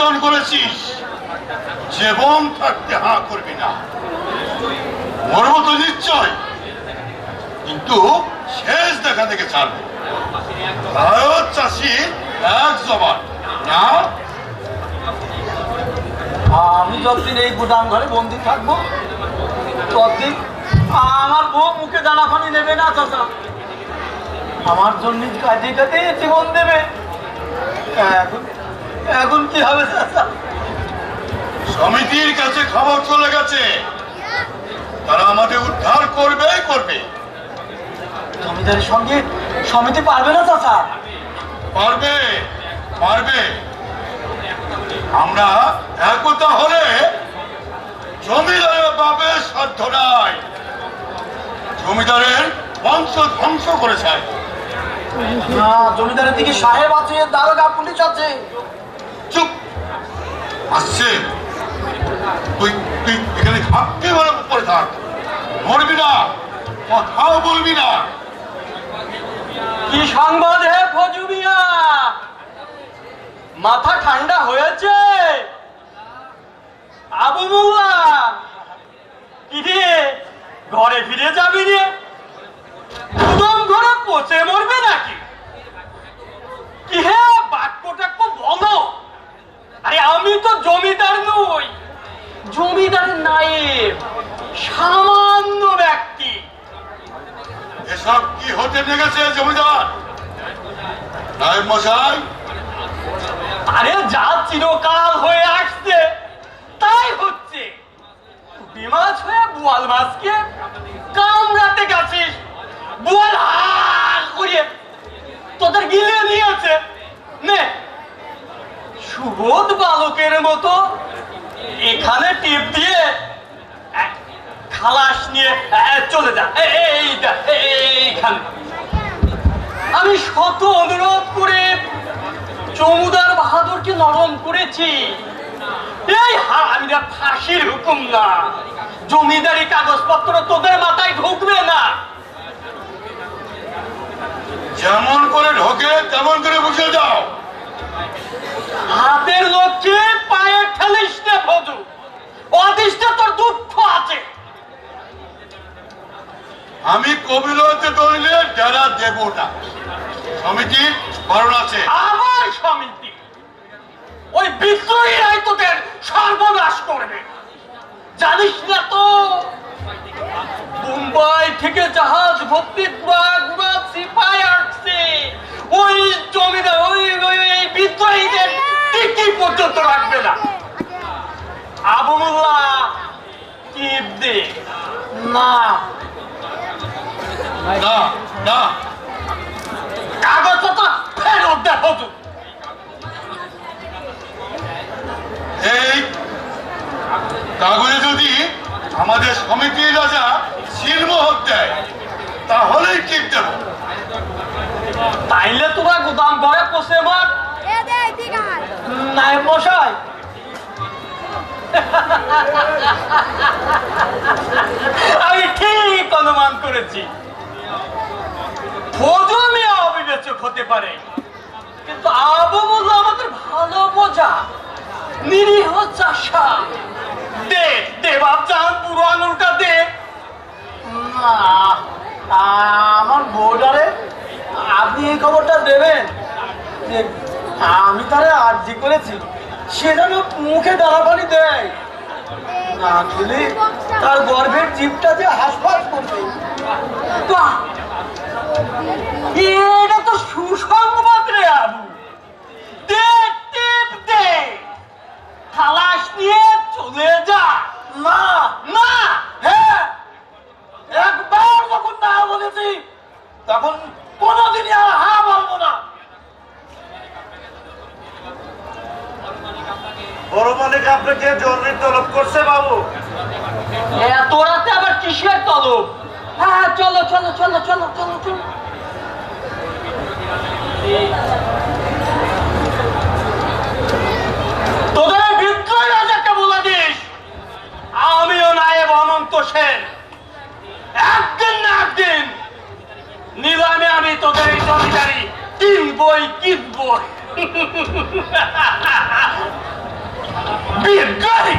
প্রমাণ করেছিস জীবন থাকতে হা করবি না। মরব তো নিশ্চয়, কিন্তু শেষ দেখা থেকে ছাড়বো। চাষি এক জবান না। আমি যতদিন এই গুদাম ঘরে বন্দি থাকবো ততদিন আমার বউ মুখে দানা পানি নেবে না চাচা। আমার জন্য কাজে কাজে জীবন দেবে। এখন এখন কি হবে চাচা? সমিতির কাছে খবর চলে গেছে, তারা আমাদের উদ্ধার করবেই করবে। জমিদারের সঙ্গে সমিতি পারবে না চাচা? পারবে পারবে। আমরা একতা হলে জমিদারের বাপের সাধ্য নাই। জমিদারের বংশ ধ্বংস করেছে। না, জমিদারের দিকে সাহেব আছে, দারোগা পুলিশ আছে। চুপ, আসছে। তুই তুই এখানে থাকতে বলে উপরে থাক, মরবি না, কথাও বলবি না। কি সংবাদ হে ফজু মিয়া? মাথা ঠান্ডা হয়েছে? আবু মোল্লা কি রে, ঘরে ফিরে যাবি রে? গুদাম ঘরে পচে মরবে নাকি? কি হে বাক্যটা খুব বলো। আরে আমি তো জমিদার নই, জমিদার নায়েব, সামান্য ব্যক্তি। এসব কি হতে লেগেছে জমিদার নায়েব মশাই? আরে যা চিরকাল হয়ে আসছে তাই হচ্ছে। পুঁটি মাছ হয়ে বোয়াল মাছকে কামড়াতে গেছিস, বোয়াল হাল করিয়ে তোদের গিলে নিয়েছে। নে, সুবোধ বালকের মতো এখানে টিপ দিয়ে খালাস নিয়ে চলে যা। এইখানে আমি শত অনুরোধ করে জমিদার বাহাদুরকে নরম করেছি। এই হারামিরা ফাঁসির হুকুম না, জমিদারি কাগজপত্র তোদের মাথায় ঢুকবে না। যেমন করে ঢোকে তেমন করে বুঝে যাও। হাতের লক্ষ্যে পায়ে ঠেলিস না ফজু, অদৃষ্টে তোর দুঃখ আছে। আমি কবিলতে দইলে যারা দেব না। সমিতি বারণ আছে। আমার সমিতি ওই বিদ্রোহীরাই তোদের সর্বনাশ করবে, জানিস না তো? মুম্বাই থেকে জাহাজ ভর্তি গুড়া সিপাই আসছে। ওই জমিদার ওই বিদ্রোহীদের টিকি পর্যন্ত রাখবে না। আবু মোল্লা টিপ দে না। না না, কাগজপত্র ফেরত দে ফজু। এই কাগজে যদি আমাদের সমিতির রাজা সিলমোহর দেয় তাহলেই টিপ দেব। তাইলে তোরা গুদাম ঘরে পচে মার। নায়েব মশাই, আমি ঠিক অনুমান করেছি ফজু মিয়া অবিবেচক হতে পারে, কিন্তু আবু মোল্লা আমাদের ভালো বোঝা, নিরীহ চাষা। দে দে বাপ চান, পুরো আঙুলটা দে। আমার বউডারে আপনি এই খবরটা দেবেন যে আমি তারে আর্জি করেছি, সে যেন মুখে দানা পানি দেয়, না দিলে তার গর্ভের জীবটা যে হাসপাস করবে। বাহ, এটা তো সুসংবাদ রে আবু। দে টিপ দে, খালাস নিয়ে চলে যা। না না, হ্যাঁ, একবার যখন না বলেছি তখন কোনোদিনই আর হ্যাঁ বলবো না। বড় মালিক আপনাকে জরুরি তলব করছে বাবু। এত রাতে আবার কিসের তলব? হ্যাঁ, চলো চলো চলো চলো চলো চলো। তোদের বিদ্রোহী রাজাকে বলে দিস আমিও নায়েব অনন্ত সেন একদিন না একদিন নিলামে আমি তোদের এই জমিদারি কিনবই কিনবই। বিজ্ঞানী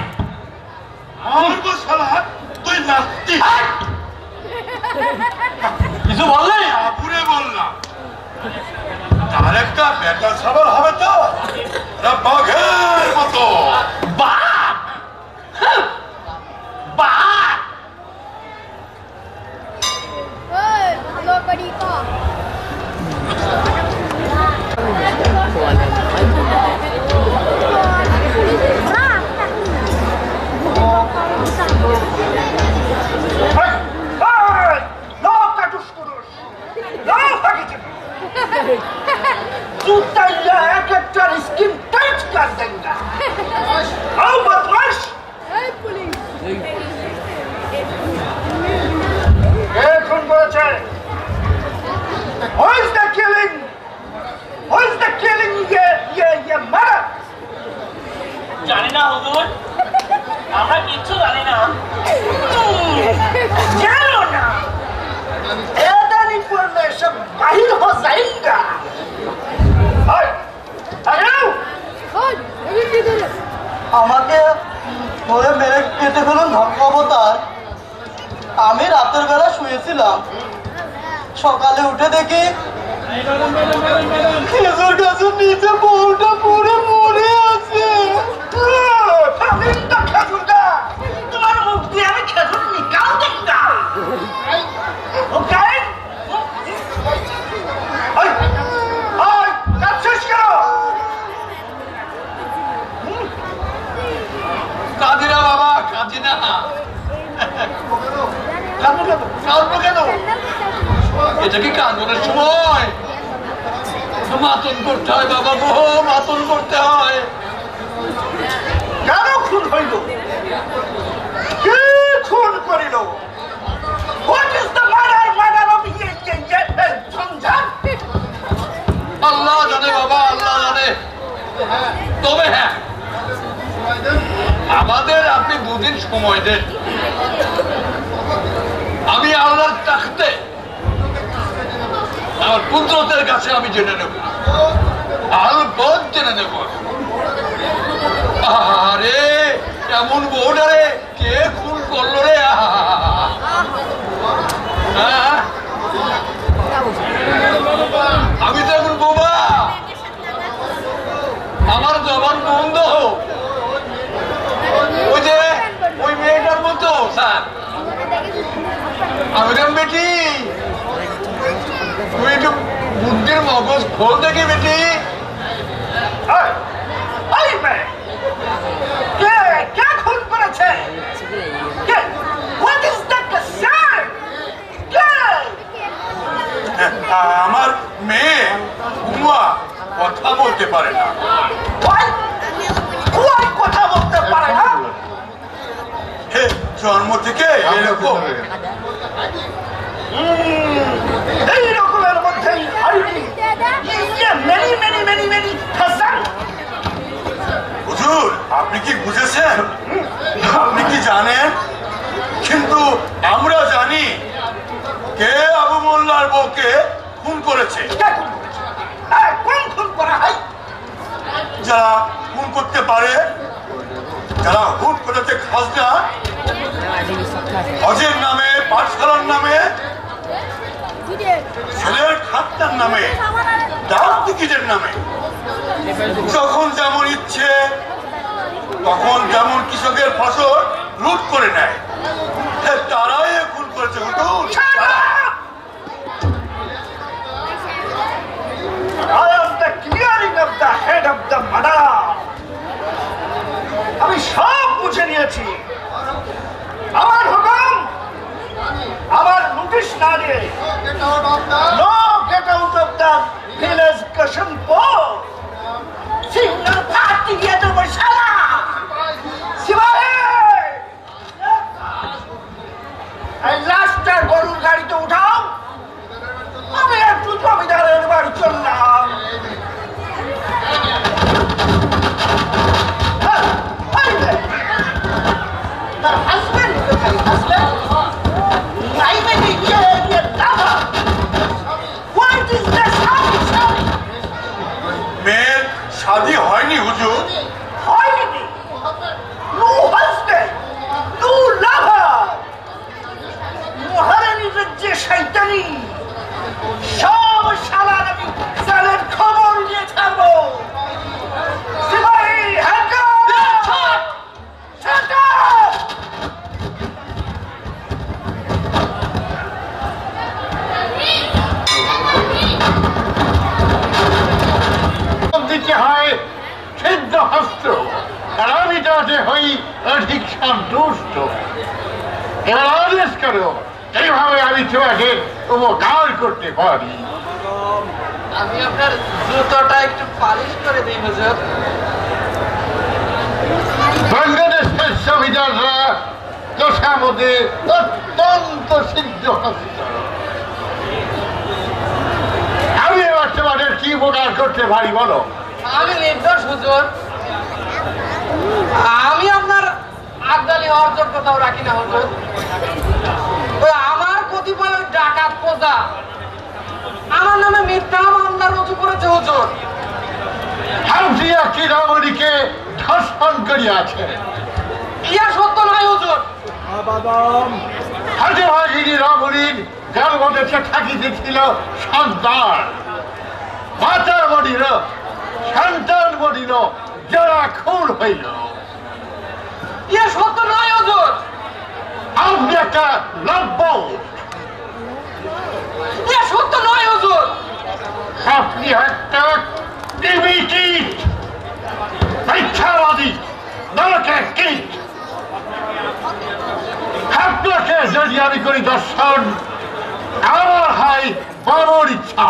আমার গো শালা তুই নাস্তি কিছু বললে আপুরে বললাম তার একটা বেটা সাবল হবে তো ওরা বাঘের মতো বাঘ বাঘ Halo, Padika. Hey, police. এখন বলেছে Who is the killing? Who is the killing ye murder? জানি না হুজুর আমরা কিচ্ছু জানি না জানো না এদান ইনফরমেশন বাহির হো যায়গা হাই আরে Hey, hey, kiधर है? আমাকে ধরে মেরে কেটে ফেলুন ধ্বংস অবতার। আমি রাতের বেলা শুয়েছিলাম, সকালে উঠে দেখি খেজুর গাছের নিচে বউটা পড়ে মরে আছে। ফামিনটা খেজুরটা তোমার মুখ দিয়ে আমি খেজুর নিকাল দেখতা ওকে ওই ওই কাজ শেষ করো কাঁদি না বাবা কাঁদি না কাঁদবো কেন এটা কি কাঁদনের সময় মাতন করতে হয় বাবা গো মাতন করতে হয় কেন খুন হইল কে খুন করিল what is the murder of ঝঞ্ঝাট আল্লাহ জানে বাবা আল্লাহ জানে তবে হ্যাঁ আমাদের আপনি দুদিন সময় দেন আমি আল্লাহর তাকতে আমার কুদরতের কাছে আমি জেনে নেব আলবৎ জেনে নেব আরে এমন বউডারে কে খুন করলো রে হ্যাঁ আমি তো এখন বোবা আমার জবান বন্ধ ওই যে ওই মেয়েটার মতো স্যার আমি কেন বেটি তুই একটু বুদ্ধির মগজ খোল দেখি বেটি ওই মেয়ে কে কে খুন করেছে কে হোয়াট ইজ দ্য কনসার্ন কে আমার মেয়ে উমা কথা বলতে পারে না ওই কথা বলতে পারে না হে জন্ম থেকে এরকম এই রকমের মধ্যে মেনি হাসান হুজুর আপনি কি বুঝেছেন আপনি কি জানেন কিন্তু আমরা জানি কে আবু মোল্লার বউকে খুন করেছে কোন খুন করা হয় যারা খুন করতে পারে যারা হুট করেছে খাজনা হজের নামে পাঠশালার নামে ছেলের খাতনার নামে ডাক টিকিটের নামে যখন যেমন ইচ্ছে তখন যেমন কৃষকের ফসল লুট করে নেয় তারাই খুন করেছে হুজুর I am the clearing of the head of the murder. আমি সব বুঝে নিয়েছি আমার হুকুম আমার নোটিশ না দিয়ে no get out of the village Kashimpur signal party দিয়ে দেবো শালা শিবাই এই লাস্টটা গরুর গাড়িতে উঠাও আমি একটু জমিদারের বাড়ি চললাম তার হাজবেন্ড কোথায় হাজবেন্ড প্রাইভেটে গিয়ে দাবা হোয়াট ইজ দ্য সাবি মেয়ের শাদী হয়নি হুজুর হয়নি সন্তুষ্ট। এবার আদেশ করো, এইভাবে আমি তোমাকে উপকার করতে পারি। আমি আপনার জুতোটা একটু পালিশ করে দিই হুজুর। বাংলাদেশের জমিদাররা তোষামদে অত্যন্ত সিদ্ধ হস্ত। আমি এবার তোমাদের কি উপকার করতে পারি বলো? আমি নির্দোষ হুজুর, আমি আপনার আবদালি হওয়ার যোগ্যতাও রাখি না হুজুর। ওই আমার কতিপয় ওই ডাকাত প্রজা আমার নামে মিথ্যা মামলা রুজু করেছে হুজুর। হামজিয়া চিরামণিকে ধর্ষণ করিয়াছে। ইয়া সত্য নয় হুজুর। হাজে ভাগিনী রমণীর গর্ভদেশে থাকিতেছিল সন্তান, মাতার মরিল, সন্তান মরিল, যারা খুন হইল। ইয়া সত্য নয় হুজুর। আপনি একটা লব্য, ইয়া সত্য নয় হুজুর। আপনি একটা ডিমিটিট, মিথ্যাবাদী, নরকের কীট। আপনাকে যদি আমি করি দর্শন, আমার হয় বাবার ইচ্ছা।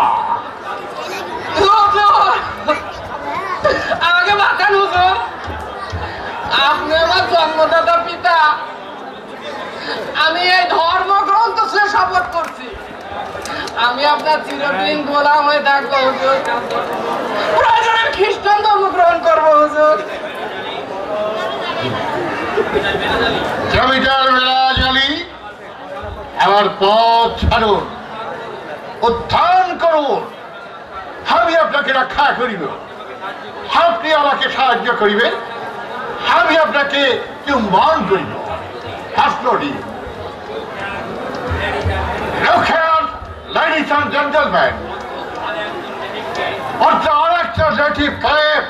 হুজুর, আমাকে বাঁচান হুজুর। আপনি আমার জন্মদাতা পিতা। আমি এই ধর্মগ্রন্থ সে শপথ করছি, আমি আপনার চিরদিন গোলাম হয়ে থাকবো হুজুর। প্রয়োজনে খ্রিস্টান ধর্ম গ্রহণ করবো হুজুর। জমিদার মেরাজ আলী, আমার পথ ছাড়ুন, উত্থান করুন। আমি আপনাকে রক্ষা করিব, আপনি আমাকে সাহায্য করিবেন, আমি আপনাকে চুম্বন করিব। হাসলডি ladies and gentlemen, অনেকটা যেটি ক্লেপ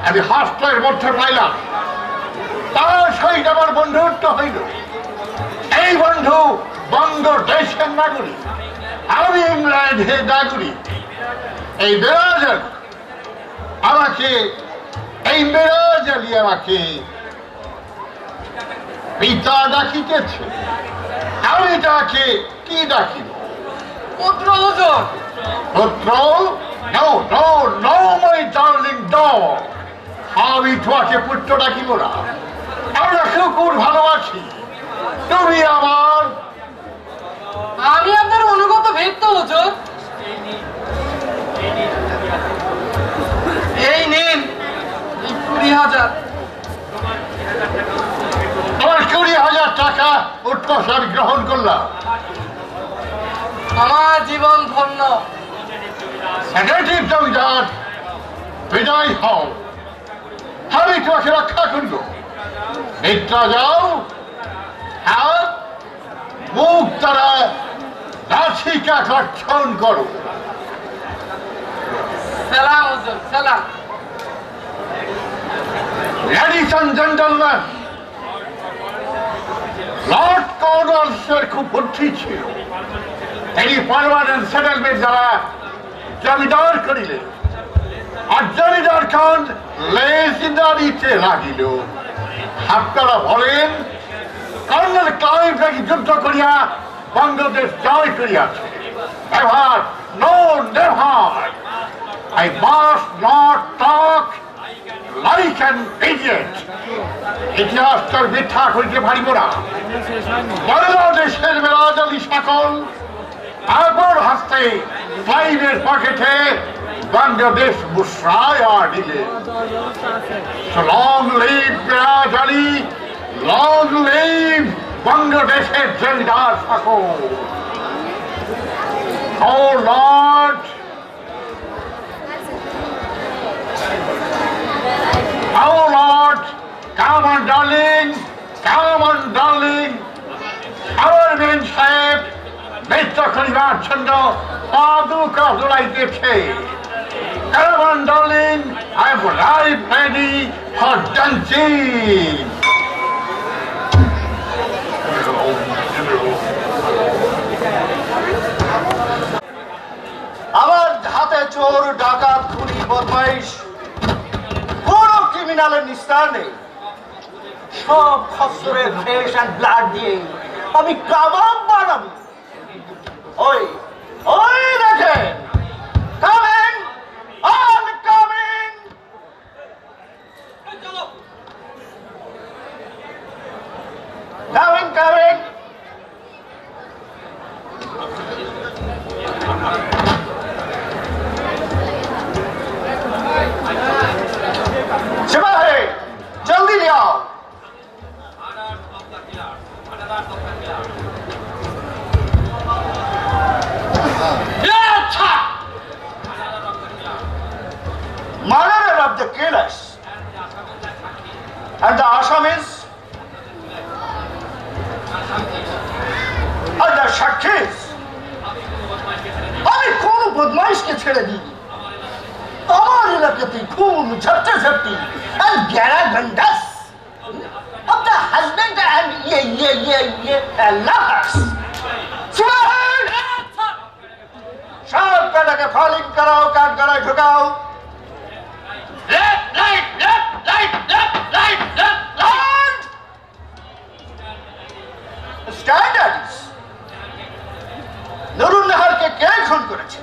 আমি হাস্টের মধ্যে পাইলাম, তার সহিত আমার বন্ধুত্ব হইল। এই বন্ধু বাংলাদেশের নাগরিক, আমি ইংল্যান্ডের নাগরিক। এই মেরাজ আলী আমাকে পিতা ডাকিতেছে, আমি তাকে কি ডাকিব? পুত্র হুজুর। পুত্র? No no no my darling dog, আমি তোমাকে পুত্র ডাকিব না। আমরা কুকুর ভালোবাসি, তুমি আমার। আমি আপনার অনুগত ভৃত্য হুজুর। এই নিন 20,000। আমার 20,000 টাকা উৎকর্ষ আমি গ্রহণ করলাম। আমার জীবন ধন্য। সেক্রেটারি জমিদার, বিদায় হও, আমি তোমাকে রক্ষা করব। মিত্রা যাও, হ্যাঁ, মুখ তারা রাশিকা গঠন করো। সালাম হুজুর, সালাম। Ladies and gentlemen, লর্ড কর্নওয়ালিসের খুব বুদ্ধি ছিল। তিনি পারমানেন্ট সেটেলমেন্ট দ্বারা জমিদার করিলেন, আর জমিদার খান লেজদারিতে লাগিল। আপনারা বলেন, কর্নেল ক্লাইভ নাকি যুদ্ধ করিয়া বাংলাদেশ জয় করিয়াছে। এবার no never, I must not talk like an idiot. ইতিহাসটার মিথ্যা করিতে পারিব না। বাংলাদেশের মেরাজ আলী সকল আপন হাসতে ক্লাইভের পকেটে বাংলাদেশ মুশরায়া দিলে। Long live Meraj Ali, long live বাংলাদেশের জমিদার সকল। Oh lord, oh Lord, come on darling, come on darling. আমার মেন সাহেব মৃত্যু করিবার জন্য পাদুকা দোলাইতেছে। Come on darling, I am right ready for dancing. আমার হাতে চোর, ডাকাত, খুনি, বদমাইশ, কোন ক্রিমিনালের নিস্তার নেই। সব খসরে ফ্লেশ এন্ড ব্লাড দিয়ে আমি কাবাব বানাবো। ওই ওই দেখেন, coming, all coming. Coming coming. सिपाही जल्दी ले आओ। Murderer of the killers and the Assamese and the Shakis. আমি কোন বদমাইশকে ছেড়ে দিই? আমার এলাকাতে খুন, ঝাপটাঝাপটি and গ্যারাগন্ডাস of the husband and lovers. সব কাটাকে ফলিং করাও, কাঠ গড়ায় ঢুকাও। স্ট্যান্ডার্ডস নুরুন নাহারকে কে খুন করেছে?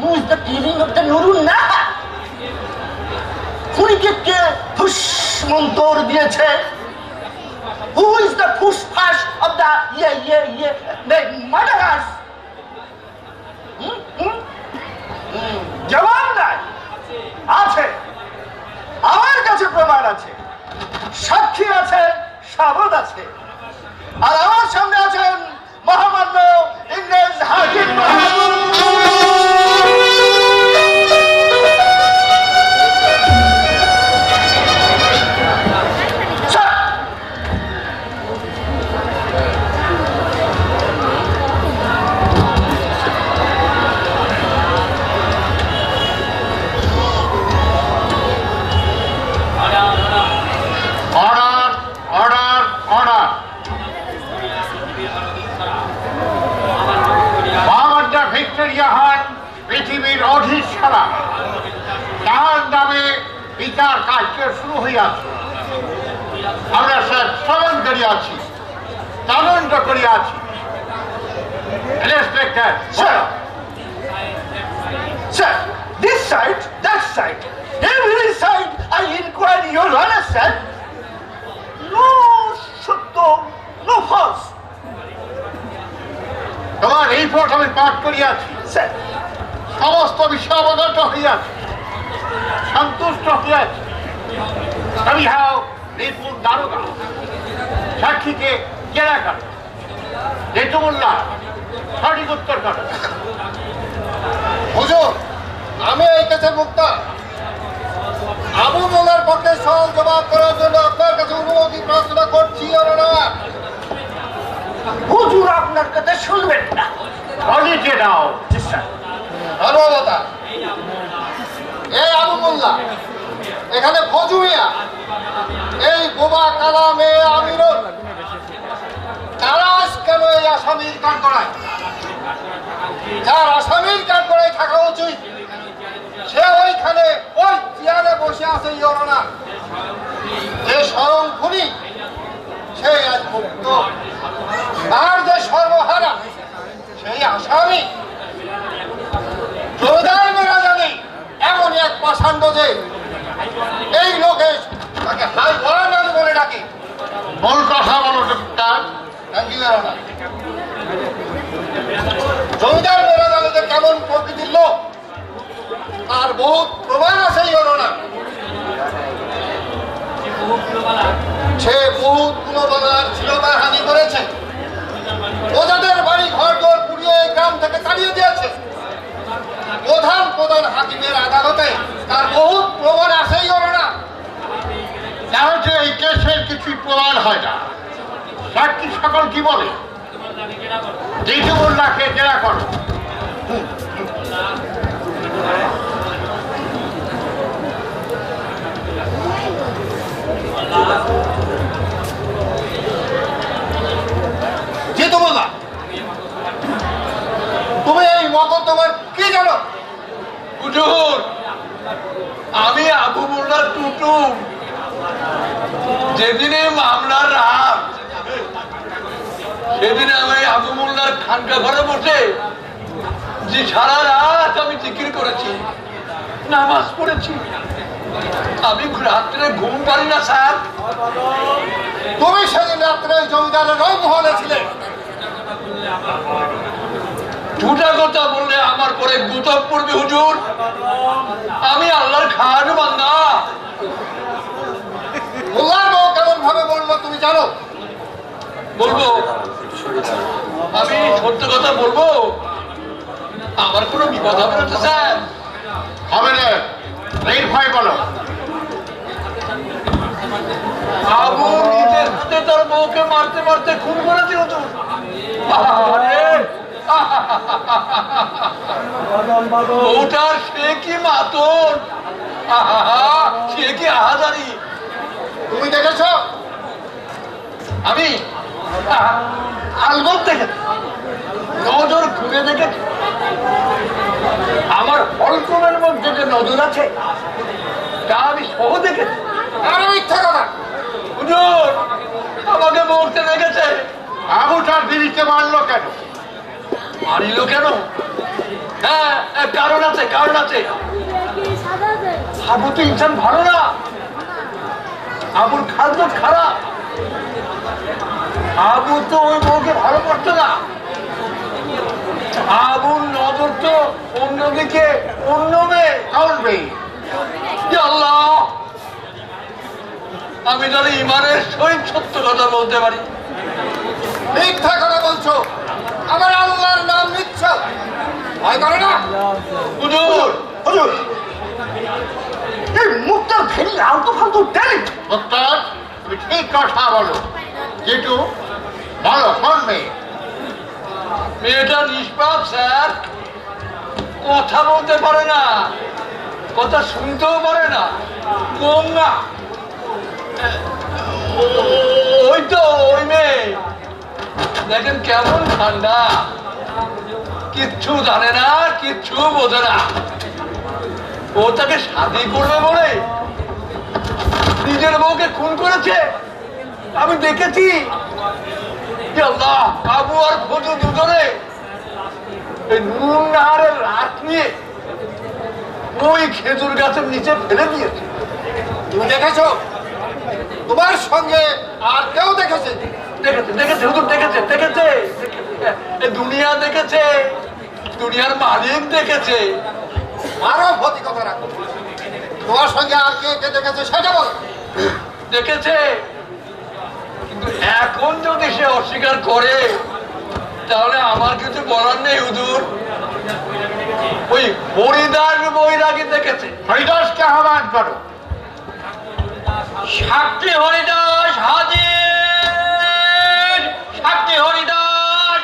Who is the killing of the Nurun Nahar? খুনিকে কে ফুস মন্তর দিয়েছে? Who is the push of the murderers? জবাব নাই। আছে, আমার কাছে প্রমাণ আছে, সাক্ষী আছে, সাবদ আছে, আর আমার সামনে আছেন মহামান্য ইংরেজ হাকিম বাহাদুর। পৃথিবীর অধিষ্ঠাতা তাহার নামে বিচার কার্য শুরু হইয়াছে। আমরা স্যার শ্রবণ করিয়াছি, তদন্ত করিয়াছি। Inspector sir, this side, that side, every side I inquire, your honor, sir. No সত্য, no false. তোমার রিপোর্ট আমি পাঠ করিয়াছি স্যার, সমস্ত বিষয় অবগত হইয়াছে, সন্তুষ্ট হইয়াছে। আমি হাও রিপোর্ট দারোগা সাক্ষীকে জেরা করে রেতুমুল্লাহ সঠিক উত্তর করে। হুজুর, আমি এই কেসের মুক্তা। আবু মোল্লার পক্ষে সওয়াল জবাব করার জন্য আপনার কাছে অনুমতি প্রার্থনা করছি। হুজুর আপনার কথা শুনবেন না। বলিতে দাও। ধর্মবতা, এই আবু মোল্লা, এখানে ফজু মিয়া, এই বোবা কালা মেয়ে আমিরুল, তারা আজ কেন এই আসামির কাঠগড়ায়? যার আসামির কাঠগড়ায় থাকা উচিত সে ওইখানে ওই চেয়ারে বসে আছে। ইয়রনা, যে স্বয়ং খুনি সেই আজ মুক্ত, আর যে সর্বহারা সেই আসামি। জমিদার মেরা জানি এমন এক পাষাণ্ড যে এই লোকে তাকে হাই ওয়ান বলে ডাকে। বল কথা বলো ডাক্তার। জমিদার মেরা জানি যে কেমন প্রকৃতির লোক, আর বহুত প্রমাণ আছে। ইয়রনা, সে বহুত গুণবালার ছিলতার হানি করেছে, ওদের বাড়ি ঘর দর পুড়িয়ে গ্রাম থেকে তাড়িয়ে দিয়েছে। প্রধান প্রধান হাকিমের আদালতে তার বহুত প্রমাণ আছেই হলো না। তাহলে এই কেসের কিছুই প্রমাণ হয় না। সাক্ষী সকল কি বলে? রেতুমুল্লাহকে জেরা করো। রেতুমুল্লাহ, তুমি এই মকদ্দমার কি জানো? হুজুর, আমি আবু মোল্লার টুটু, যেদিনে মামলার রাত, সেদিন আমি আবু মোল্লার খানকা ঘরে বসে যে সারা রাত আমি জিকির করেছি, নামাজ পড়েছি, আমি রাত্রে ঘুম পারি না স্যার। তুমি সেদিন রাত্রে জমিদারের রংমহলে ছিলে। ঝুটা কথা বললে আমার পরে গুতব পড়বে হুজুর। আমি আল্লাহর খান বান্দা। মোল্লার বউ কেমন ভাবে বললো তুমি জানো? বলবো, আমি সত্য কথা বলবো, আমার কোনো বিপদ হবে না তো স্যার? হবে না, নির্ভয় বলো। আবু নিজের হাতে তার বউকে মারতে মারতে খুন করেছে হুজুর। আরে, বউটার সে কি মাতন, সে কি আহাজারি। তুমি দেখেছ? আমি আলবত দেখেছি, নজর ঘুরে দেখেছি। আমার হলকমের মধ্যে যে নজর আছে তা আমি সহ দেখেছি। আরে মিথ্যা কথা! হুজুর আমাকে মরতে লেগেছে। আবুটার দিদিকে মারলো কেন? মারিল কেন? হ্যাঁ, কারণ আছে, কারণ আছে। আবু তো ইনসান ভালো না, আবুর খাদ্য খারাপ। আবু তো ওই বউকে ভালো করতো না। আবুর নজর তো অন্যদিকে, অন্য মেয়ে। কাউন্ট আল্লাহ, আমি জানি ইমানের সহিত সত্য কথা বলতে পারি। মিথ্যা কথা বলছো। আমার আল্লাহর নাম নিচ্ছ, ভয় করে না? হুজুর, হুজুর, এই মুখটা ভেরি আলতু ফালতু ট্যালেন্ট। উত্তর, তুমি ঠিক কথা বলো। যেটু বলো, কোন মেয়ে? মেয়েটা নিষ্পাপ স্যার, কথা বলতে পারে না, কথা শুনতেও পারে না, গঙ্গা। ওই তো ওই মেয়ে, দেখেন কেমন ঠান্ডা, কিচ্ছু জানে না, কিচ্ছু বোঝে না। ও তাকে শাদি করবে বলে নিজের বউকে খুন করেছে। আমি দেখেছি। আল্লাহ, আবু আর ফজু দুজনে এই নুন নাহারের রাত নিয়ে ওই খেজুর গাছের নিচে ফেলে দিয়েছে। তুমি দেখেছো? তোমার সঙ্গে আর কেউ দেখেছে? দেখেছে, দেখেছে হুজুর, দেখেছে, দেখেছে, এই দুনিয়া দেখেছে, দুনিয়ার মালিক দেখেছে। আরো ভতি কথা রাখো। তোমার সঙ্গে আর কে কে দেখেছে সেটা বলো। দেখেছে, কিন্তু এখন যদি সে অস্বীকার করে তাহলে আমার কিছু বলার নেই হুজুর। ওই হরিদাস বৈরাগী দেখেছে। হরিদাসকে আহ্বান করো। সাক্ষী হরিদাস হাজির, সাক্ষী হরিদাস।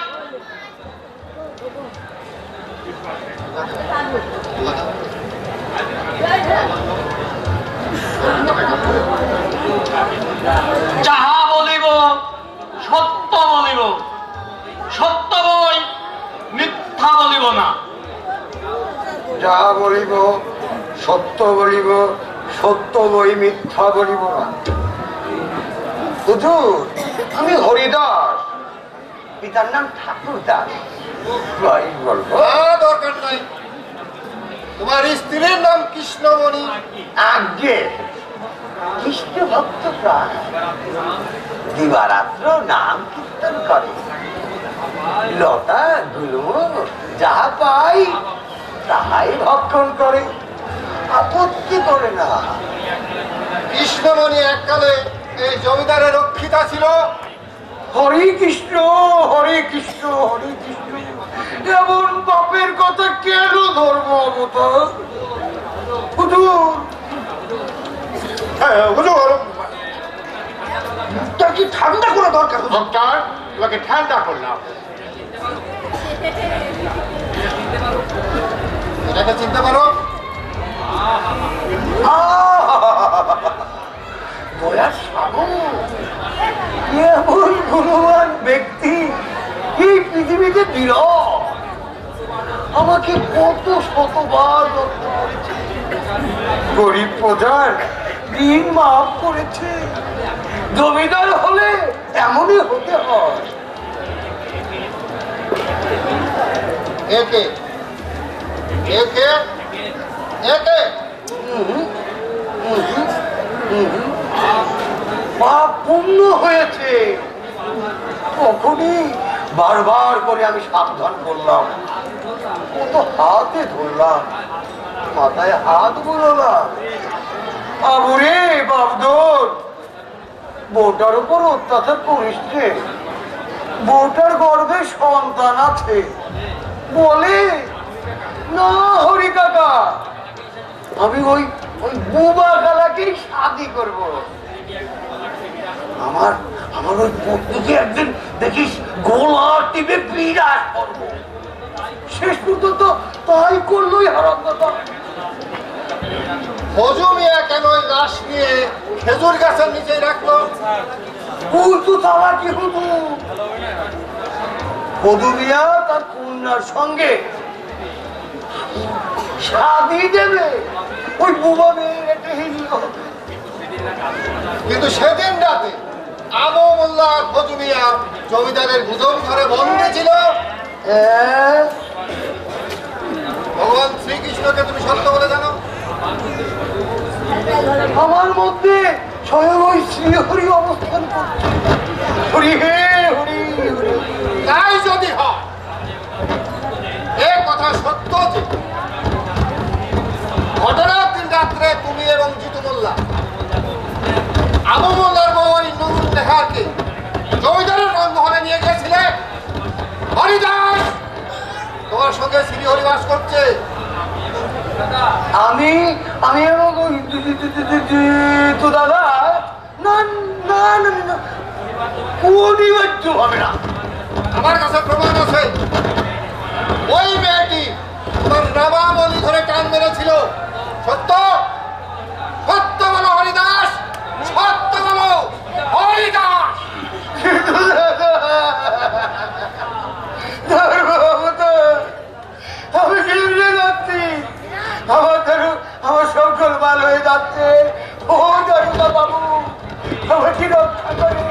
যাহা বলিব সত্য বলিব, সত্য বই মিথ্যা বলিব না। যা বলিব সত্য বলিব, সত্য বই মিথ্যা বলিব না। হুজুর, আমি হরিদাস, পিতার নাম ঠাকুর দাস। বলবো? দরকার নাই। তোমার স্ত্রীর নাম কৃষ্ণমণি। আজ্ঞে, কৃষ্ণ ভক্ত প্রাণ, দিবারাত্র নাম কীর্তন করে, লতা গুলো যাহা পাই তাহাই ভক্ষণ করে, আপত্তি করে না। কৃষ্ণমণি এককালে এই জমিদারের রক্ষিতা ছিল। হরে কৃষ্ণ, হরে কৃষ্ণ, হরে কৃষ্ণ, এমন বাপের কথা কেন ধর্ম অবতার? হুজুর, হুজুর, তার কি ঠান্ডা করা দরকার? ডক্টর, তোমাকে ঠান্ডা করলাম। এটাকে চিনতে পারো? দয়ার সাগর, এমন গুণবান ব্যক্তি এই পৃথিবীতে বিরল। আমাকে কত শতবার যত্ন করেছে। গরিব প্রজার ঋণ মাফ করেছে। জমিদার হলে এমনই হতে হয়। একে একে একে পাপ পূর্ণ হয়েছে। তখনই বারবার করে আমি সাবধান করলাম, কত হাতে ধরলাম, মাথায় হাত বুলালাম। আবুরে বাবদর, বউটার উপর অত্যাচার করিস রে। বউটার গর্ভে সন্তান আছে বলে না হরি কাকা, আমি ওই ওই বুবা গালাকেই শাদি করব। আমার আমার ওই পত্নীকে একদিন দেখিস গোলা টিপে বিরাট করব। শেষ পর্যন্ত তাই করলোই হারাম কথা। ফজু মিয়া কেন ওই লাশ নিয়ে খেজুর গাছের নিচে রাখলো? উল্টো চালাকি হতো। ফজু মিয়া তার কন্যার সঙ্গে শাদি দেবে, ওই বুবা মেয়ের একটা হিন্দু। কিন্তু সেদিন রাতে আবু মোল্লা আর ফজু মিয়া জমিদারের গুজব ঘরে বন্দী ছিল। ভগবান শ্রীকৃষ্ণকে তুমি সত্য বলে জানো? আমার মধ্যে স্বয়ং ওই শ্রীহরি অবস্থান করছে। হরি হে হরি হরি। তাই যদি হয় এ কথা সত্য যে ঘটনার দিন রাত্রে তুমি এবং জিতু মোল্লা আবু মোল্লার বউ ওই নুরুল নেহারকে জমিদারের রঙ্গহলে নিয়ে গেছিলে, হরিদাস তোমার সঙ্গে শ্রীহরি বাস করছে। আমি আমি এবং তো দাদা না না না না, অনিবার্য হবে না। আমার কাছে প্রমাণ আছে, ওই মেয়েটি তোমার রামাবলী ধরে টান মেরেছিল। সত্য সত্য বলো হরিদাস, সত্য বলো হরিদাস। আমি কেমনে যাচ্ছি, আমার সকল মাল হয়ে যাচ্ছে। ও দারুদা বাবু, আমাকে রক্ষা করে।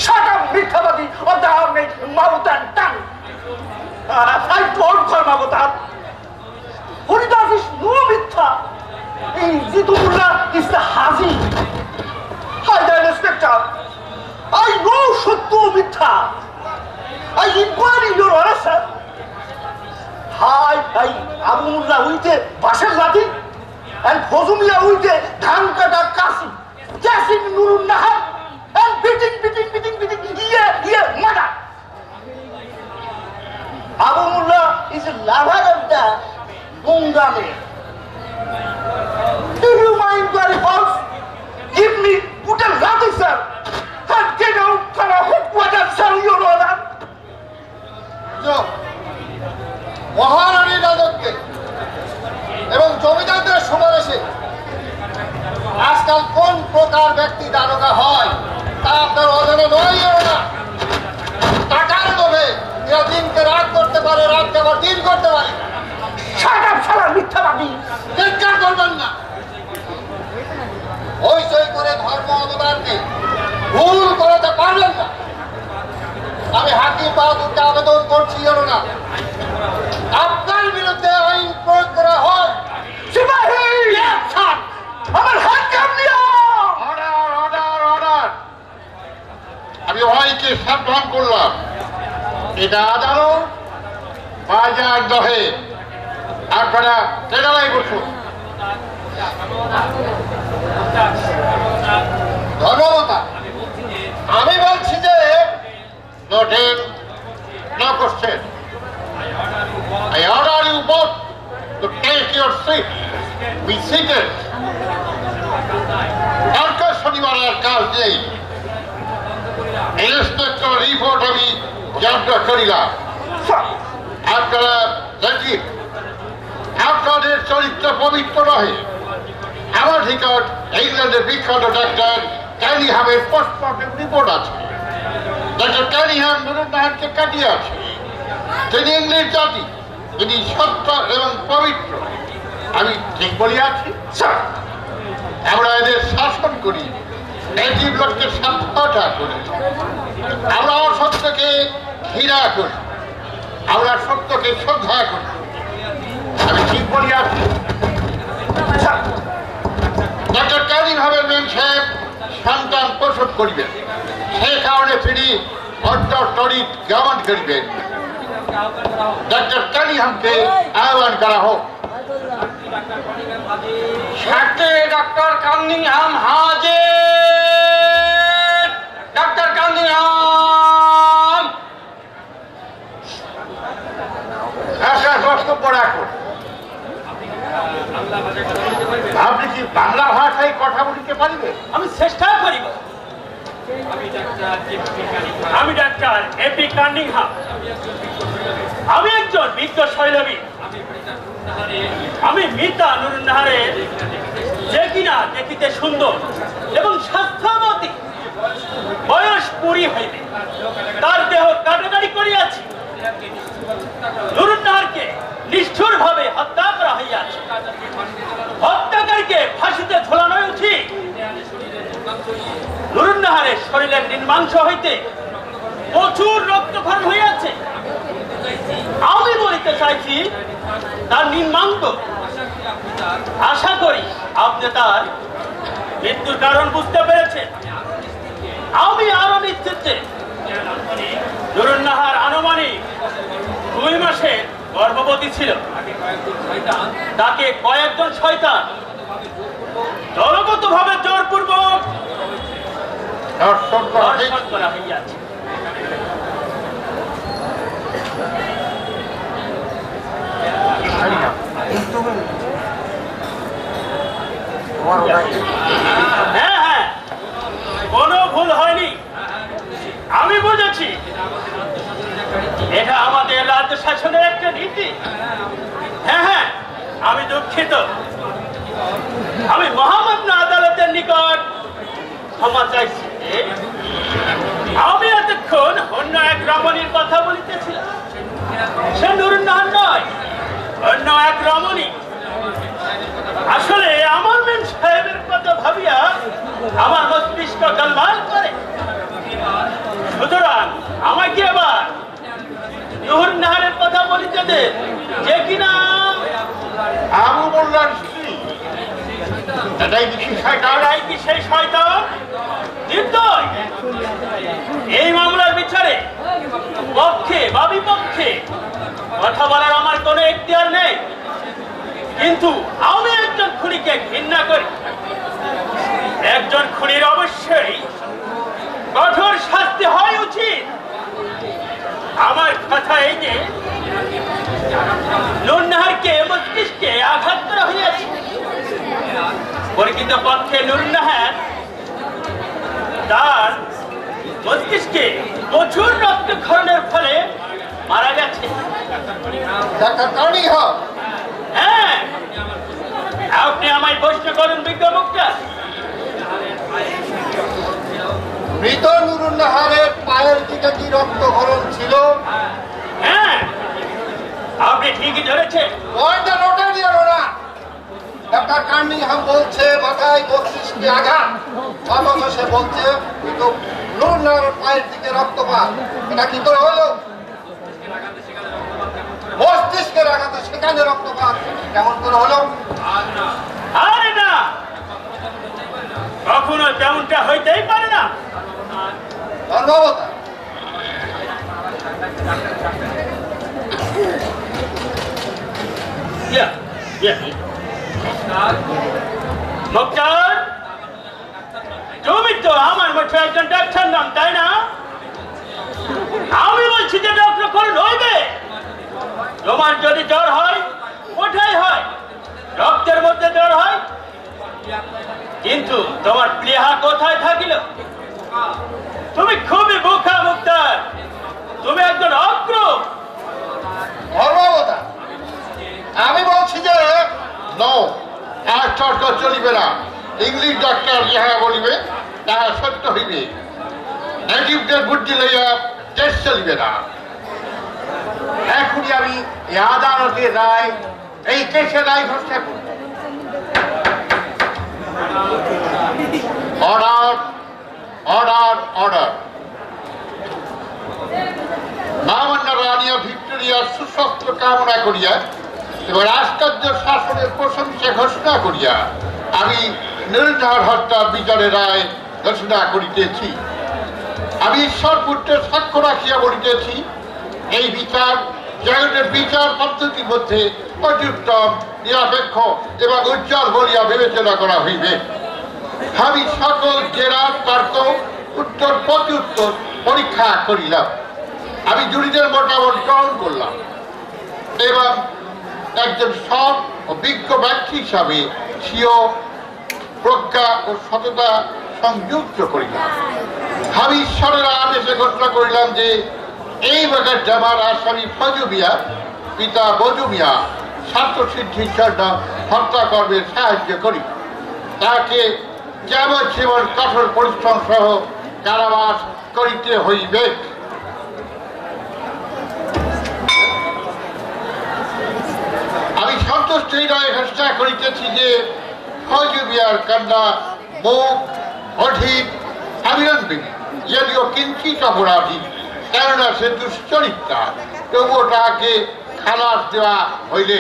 Shut up, মিথ্যাবাদী! Or the arm make mouth and tongue! I told her, Mavatar. Haridas is no মিথ্যা. এই জিতুল্লাহ is the Hazi. Hi there, Inspector. I know সত্য মিথ্যা. I inquire your honor, sir. Hi, Abu Mullah with a বাঁশের লাঠি and Fozumia with a ধান কাটা কাশি. Chasing Nurul Nahar and beating, murder. Abu Mullah is a lover of the Bungame. Do you mind very false? Give me, put a lathi, sir, and get out for a hook water, sir, your honor. মহারানী রাজত্বে এবং জমিদারদের সমাবেশে আজকাল কোন প্রকার ব্যক্তি দারোগা হয় তা আপনার অজানা নয় না। টাকার লোভে এরা দিনকে রাত করতে পারে, রাতকে আবার দিন করতে পারে। Shut up, শালা মিথ্যাবাদী! চিৎকার করবেন না। হইচই করে ধর্ম অবদানকে ভুল করাতে পারবেন না। আমি হাকিম বাহাদুরকে আবেদন করছি না আপনার বিরুদ্ধে আইন প্রয়োগ করা হয়। সিপাহী! স্যার, আমার হাত কামড়ি! Order order order! আমি ভাইকে সাবধান করলাম, এটা আদালত বাজার দহে। আপনারা কেনালাই বসুন। ধন্যবাদ। আমি বলছি যে No name, no question. I order you both to take your seat. Be seated. কালকে শনিবার আর কাজ নেই। ইন্সপেক্টর রিপোর্ট আমি জানতে করিলাম। আপনারা দেখি আপনাদের চরিত্র পবিত্র নহে। আমার নিকট ইংল্যান্ডের বিখ্যাত ডাক্তার ক্যানিহামের পোস্টমর্টেম রিপোর্ট আছে। ডক্টর ক্যানিহাম নুরুল নাহারকে কাটিয়েছে। তিনি ইংলিশ জাতি, তিনি সত্য এবং পবিত্র। আমি ঠিক বলিয়াছি? স্যার, আমরা এদের শাসন করি, নেটিভ লোককে সভ্যতা করি, আমরা অসত্যকে ঘৃণা করি, আমরা সত্যকে শ্রদ্ধা করি। আমি ঠিক বলি আছি। ডক্টর কাজী ভাবের মেম সাহেব সন্তান প্রসব করিবেন, সে কারণে তিনি অর্থরিক গমন করিবেন। ডক্টর কালিহামকে আহ্বান করা হোক। সাথে ডক্টর কানিংহাম হাজির। ডক্টর কানিংহাম একটা বক্তব্য রাখুন। আপনি কি বাংলা ভাষায় কথা বলিতে পারিবেন? আমি চেষ্টা করিব। আমি ডাক্তার এপি কানিংহাম। আমি একজন বিজ্ঞ শৈলবীর। আমি মিতা নুরুন্নাহারের যে কিনা দেখিতে সুন্দর এবং স্বাস্থ্যবতী, বয়স 20 হইবে, তার দেহ কাটাকাটি করিয়াছি। নুরুন্নাহারকে নিষ্ঠুর ভাবে হত্যা করা হইয়াছে। হত্যাকারীকে ফাঁসিতে ঝোলানো উচিত। নুরুন্নাহারের শরীরের নির্মাংস হইতে প্রচুর রক্তক্ষরণ হইয়াছে। আমি বলিতে চাইছি তার নির্মাঙ্গ। আশা করি আপনি তার মৃত্যুর কারণ বুঝতে পেরেছেন। আমি আরো নিশ্চিত যে নুরুন্নাহার আনুমানিক 2 মাসের গর্ভবতী ছিল। তাকে কয়েকজন শয়তান দলগত ভাবে জোরপূর্বক দর্শন ধর্ষণ করা হইয়াছে। হ্যাঁ হ্যাঁ, কোনো ভুল হয়নি। আমি বুঝেছি এটা আমাদের রাজ্য শাসনের একটা নীতি। হ্যাঁ হ্যাঁ, আমি দুঃখিত। আমি মহামান্য আদালতের নিকট ক্ষমা চাইছি। আমি এতক্ষণ অন্য এক রমণীর কথা বলিতেছিলাম। সে নুরুন্নাহার নয়, অন্য এক রমণী। আসলে আমার মেম সাহেবের কথা ভাবিয়া আমার মস্তিষ্ক গোলমাল করে। সুতরাং আমাকে আবার নুরুন্নাহারের কথা বলিতে দে, যে কিনা আবু মোল্লার স্ত্রী। এটাই কি শয়তান? তারাই কি সেই শয়তান? নির্দয়। এই মামলার বিচারে পক্ষে বা বিপক্ষে কথা বলার আমার কোনো এখতিয়ার নেই, কিন্তু আমি একজন খুনিকে ঘৃণা করি। একজন খুনির অবশ্যই কঠোর শাস্তি হয় উচিত। আমার কথা এই যে নুরুন্নাহারকে মস্তিষ্কে আঘাত করা হইয়াছে। পরিচিত পক্ষে নুরুন্নাহার তার মস্তিষ্কে প্রচুর রক্তক্ষরণের ফলে মারা গেছে। ডাক্তার কানিংহাম, হ্যাঁ, আপনি আমায় প্রশ্ন করুন বিজ্ঞ মুক্তা। মৃত নুরুন্নাহারের পায়ের দিকে কি রক্তক্ষরণ ছিল? হ্যাঁ, আপনি ঠিকই ধরেছেন। পয়েন্টটা নোটে নিয়ে না। ডাক্তার কানিংহাম বলছে মাথায় মস্তিষ্কে আঘাত, অথচ সে বলছে কিন্তু নুরুন্নাহারের পায়ের দিকে রক্তপাত। এটা কি করে হলো? মস্তিষ্কের আঘাতে সেখানে রক্তপাত কেমন করে হলো? আরে না, কখনো তেমনটা হইতেই পারে না। গর্ভবতী মুক্তার, তুমি তো আমার মতো একজন ডাক্তার নাম, তাই না? আমি বলছি যে ডক্টর করে রইবে। তোমার যদি জ্বর হয়, ওঠাই হয়, রক্তের মধ্যে জ্বর হয়, কিন্তু তোমার প্লেহা কোথায় থাকিল? তুমি খুবই বোকা মুক্তার, তুমি একজন অগ্র। গর্ভবতী আমি বলছি যে নো, আর তর্ক চলিবে না। ইংলিশ ডাক্তার যাহা বলিবে তাহা সত্য হইবে। নেটিভদের বুদ্ধি লইয়া দেশ চলিবে না। এখনই আমি এই আদালতের রায়, এই কেসের রায় ঘোষণা করব। Order, order, order. মহামান্য রানিয়া ভিক্টোরিয়ার সুস্বাস্থ্য কামনা করিয়া এবং রাজকার্য শাসনের প্রশংসা ঘোষণা করিয়া আমি নির্ধার হত্যার বিচারের রায় ঘোষণা করিতেছি। আমি ঈশ্বরপুত্রের সাক্ষ্য রাখিয়া বলিতেছি, এই বিচার জগতের বিচার পদ্ধতির মধ্যে অত্যুত্তম, নিরপেক্ষ এবং উজ্জ্বল বলিয়া বিবেচনা করা হইবে। আমি সকল জেরার তর্ক উত্তর প্রত্যুত্তর পরীক্ষা করিলাম। আমি জুরিদের মতামত গ্রহণ করলাম এবং একজন সৎ ও বিজ্ঞ ব্যক্তি হিসাবে স্বীয় প্রজ্ঞা ও সততা সংযুক্ত করিলাম। আমি ঈশ্বরের আদেশে ঘোষণা করিলাম যে এই মোকদ্দমার আসামি ফজু মিয়া পিতা বজু মিয়া স্বার্থসিদ্ধির জন্য হত্যাকর্মের সাহায্য করি। তাকে যাবজ্জীবন কঠোর পরিশ্রম সহ কারাবাস করিতে হইবে। আমি সন্তুষ্ট এই রায় ঘোষণা করিতেছি যে ফজু মিয়ার কন্যা মুখ অধিক আবিরন যদিও কিঞ্চিত অপরাধী, কেননা সে দুশ্চরিত্রা, তবুও তাকে খালাস দেওয়া হইলে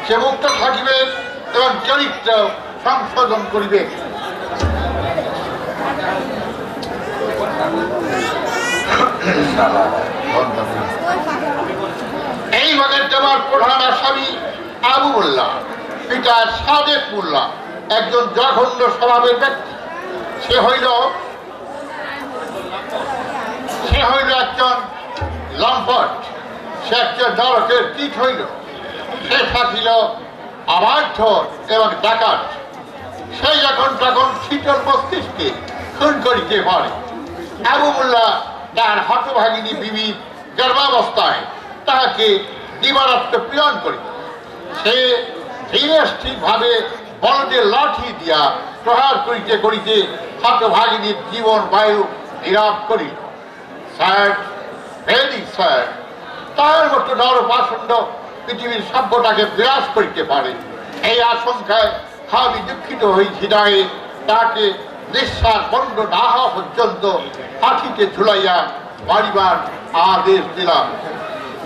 সে মুক্ত থাকিবে এবং চরিত্র সংশোধন করিবে। এই মোকদ্দমার প্রধান আসামি আবু মোল্লা পিতা সাদেক মোল্লা একজন জঘন্য স্বভাবের ব্যক্তি। সে হইল একজন লম্পট, সে একজন নরকের কীট হইল। সে থাকিল অবাধ্য এবং ডাকাত। সে যখন তখন শীতল মস্তিষ্কে খুন করিতে পারে। আবু মোল্লা তার হতভাগিনী বিবি গর্ভাবস্থায় তাহাকে দিবারাত্র প্রেরণ করিল। সে ধীরে স্থিরভাবে বলদের লাঠি দিয়া প্রহার করিতে করিতে হতভাগিনীর জীবন বায়ু নীরব করিল। স্যার, ভেরি স্যার, তার মতো নরপাষণ্ড পৃথিবীর সভ্যতাকে বিরাজ করিতে পারে, এই আশঙ্কায় আমি দুঃখিত হই হৃদয়ে তাকে নিঃশ্বাস বন্ধ না হওয়া পর্যন্ত ফাঁসিতে ঝুলাইয়া মারিবার আদেশ দিলাম।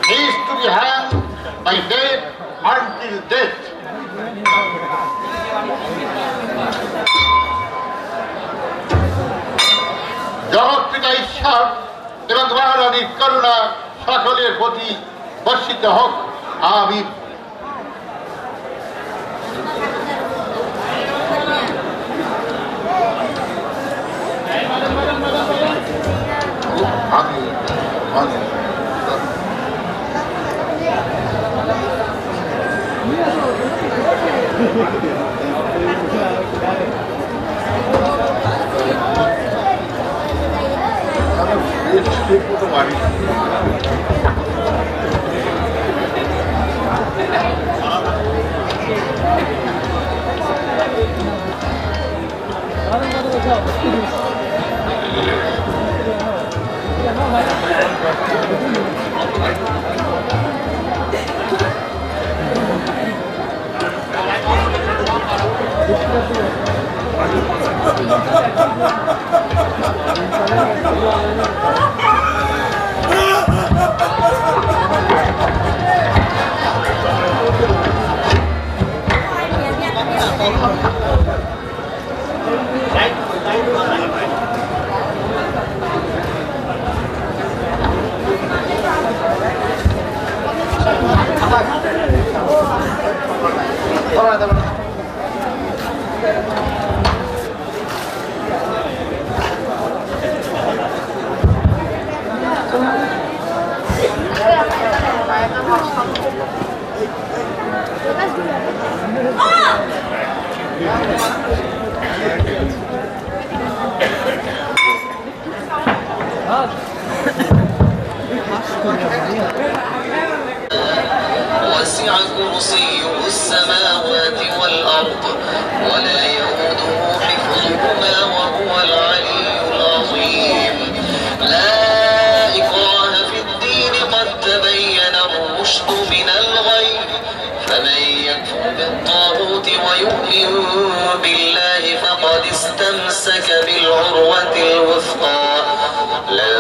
He is to be hanged by death until death. জগৎ পিতা ঈশ্বর এবং মহারানীর করুণা সকলের প্রতি বর্ষিত হোক। আমিন। وسع كرسيه السماوات والأرض ولا يؤوده حفظهما وهو العلي العظيم. لا إكراه في الدين قد تبين الرشد من الغي فمن يكفر بالطاغوت ويؤمن بالله فقد استمسك بالعروة الوثقى لا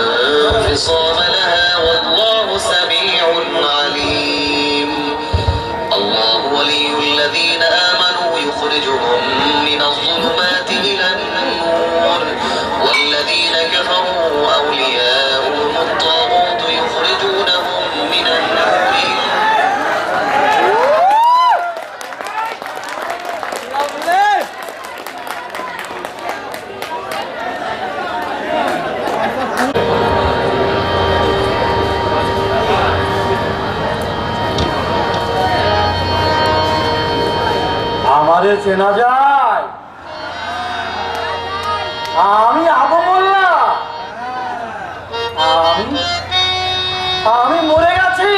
انفصام لها والله سميع عليم الله ولي الذين آمنوا يخرجهم من الظلمات إلى النور والذين كفروا أولياؤهم الطاغوت يخرجونهم من النور আমারে চেনা যায়? আমি আবু মোল্লা। আমি মরে গেছি,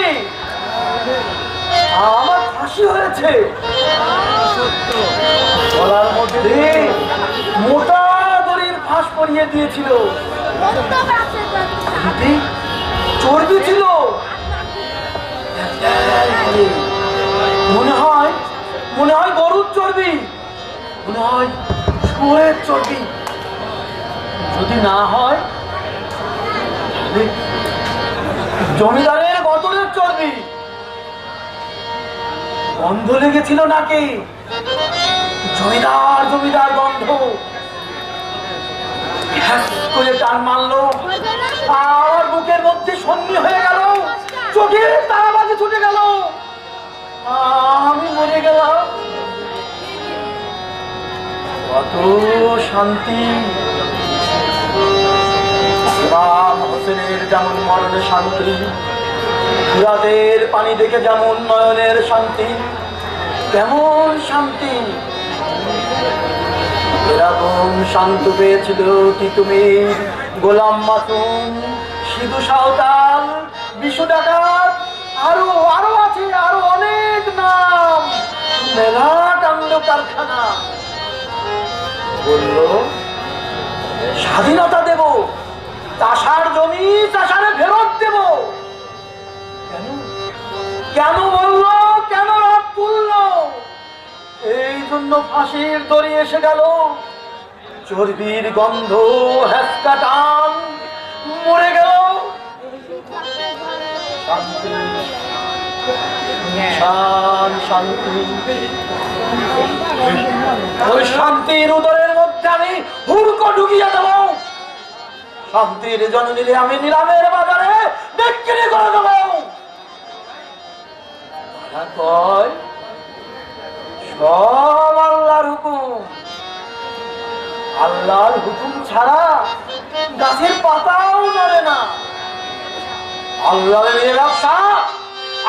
আমার ফাঁসি হয়েছে। গলার মধ্যে মোটা দড়ির ফাঁস পরিয়ে দিয়েছিল, চর্বি ছিল। মনে হয় গরুর চর্বি, মনে হয় শুয়োরের চর্বি। যদি না হয় জমিদারের বদলের চর্বি। গন্ধ লেগেছিল নাকি? জমিদার গন্ধ। করে টান মারলো, আর বুকের মধ্যে সন্নি হয়ে গেল, চোখে তারাবাজি ছুটে গেল। আমি মরে গেলাম। কত শান্তি! ইমাম হোসেনের যেমন মরণে শান্তি, ফুরাতের পানি দেখে যেমন নয়নের শান্তি, তেমন শান্তি। এরকম শান্ত পেয়েছিল তিতুমির, গোলাম মাসুম, সিধু সাঁওতাল, বিশু ডাকাত, আরো আছে, আরো অনেক নাম। মেলা কাণ্ড কারখানা। বলল স্বাধীনতা দেব, চাষার জমি চাষারে ফেরত দেব। কেন বলল? কেন রাত তুলল? এই জন্য ফাঁসির দড়ি এসে গেল। চর্বির গন্ধ, হ্যাঁচকা টান, মরে গেল। শান্তি। ওই শান্তির উদরের মধ্যে আমি হুড়কো ঢুকিয়ে দেব। শান্তির জননীরে আমি নিলামের বাজারে বিক্রি করে দেব। সব আল্লাহর হুকুম। আল্লাহর হুকুম ছাড়া গাছের পাতাও নড়ে না। আল্লাহর নিয়ে ব্যবসা,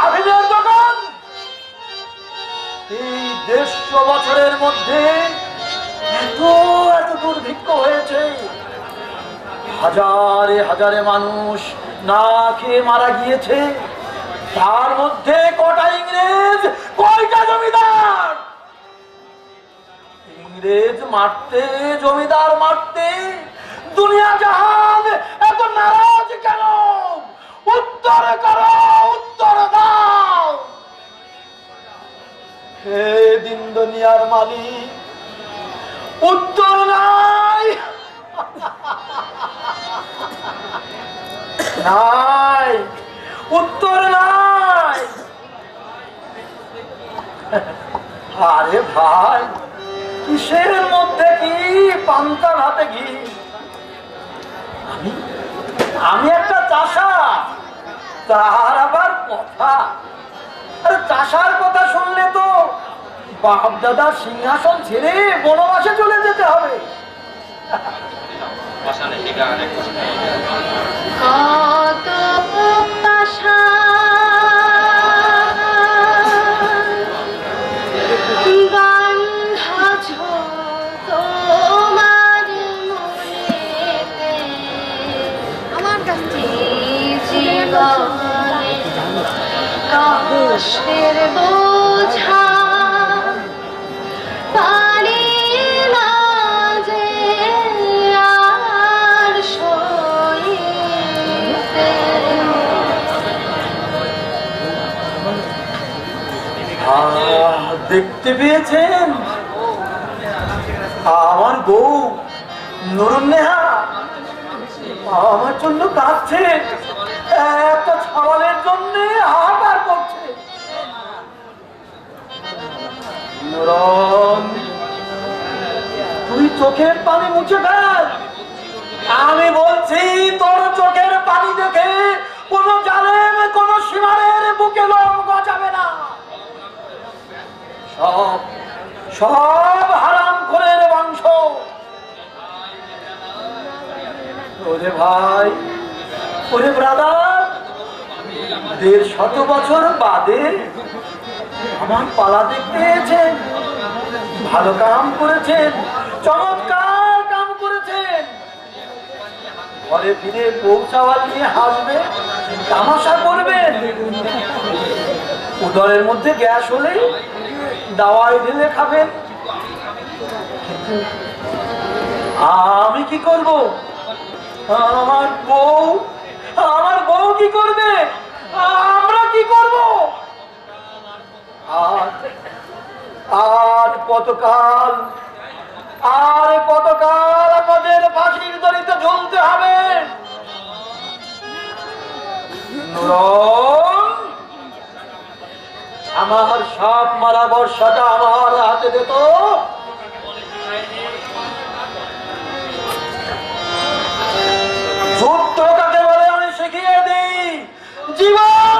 আফিমের দোকান। এই 150 বছরের মধ্যে এত দুর্ভিক্ষ হয়েছে। হাজারে মানুষ না খেয়ে মারা গিয়েছে। তার মধ্যে কটা ইংরেজ, কয়টা জমিদার। ইংরেজ মারতে, জমিদার মারতে দুনিয়া জাহান এত নারাজ কেন? উত্তর করো, উত্তর দাও। হে দিন দুনিয়ার মালিক, উত্তর নাই। নাই, উত্তর নাই। আরে ভাই, কিসের মধ্যে কি পান্তার হাতে ঘি? আমি একটা চাষা, তার আবার কথা। আরে চাষার কথা শুনলে তো বাপ দাদার সিংহাসন ছেড়ে বনবাসে চলে যেতে হবে। কত আশা বাঁধাছ তোমার মনেতে, আমার কাছে জীবনে কষ্টের বোঝা পারি না যে আর সইতে। দেখতে পেয়েছেন আমার বউ নুরুন্নেহা আমার জন্য কাঁদছে, একটা ছাওয়ালের জন্য হাহাকার করছে। নুরন, তুই চোখের পানি মুছে ফেল। আমি বলছি তোর চোখের পানি দেখে কোন জালেম কোন সীমারের বুকে লোম গজাবে না। সব সব হারাম খোরের বংশ। ওরে ভাই, ওরে ব্রাদার, 150 বছর বাদে আমার পালা দেখতে এসেছেন, ভালো কাম করেছেন, চমৎকার কাম করেছেন। ঘরে ফিরে পৌঁছাওয়ার নিয়ে হাসবে, তামাশা করবেন। উদরের মধ্যে গ্যাস হলে দাওয়াই ঢেলে খাবেন। কিন্তু আমি কি করব? আমার বউ কি করবে? আমরা কি করব? আর কতকাল আমাদের ফাঁসির দড়িতে ঝুলতে হবে? নুরন, আমার সাপ মারা বর্ষাটা আমার হাতে দে তো। যুদ্ধ কাকে বলে আমি শিখিয়ে দিই। জীবন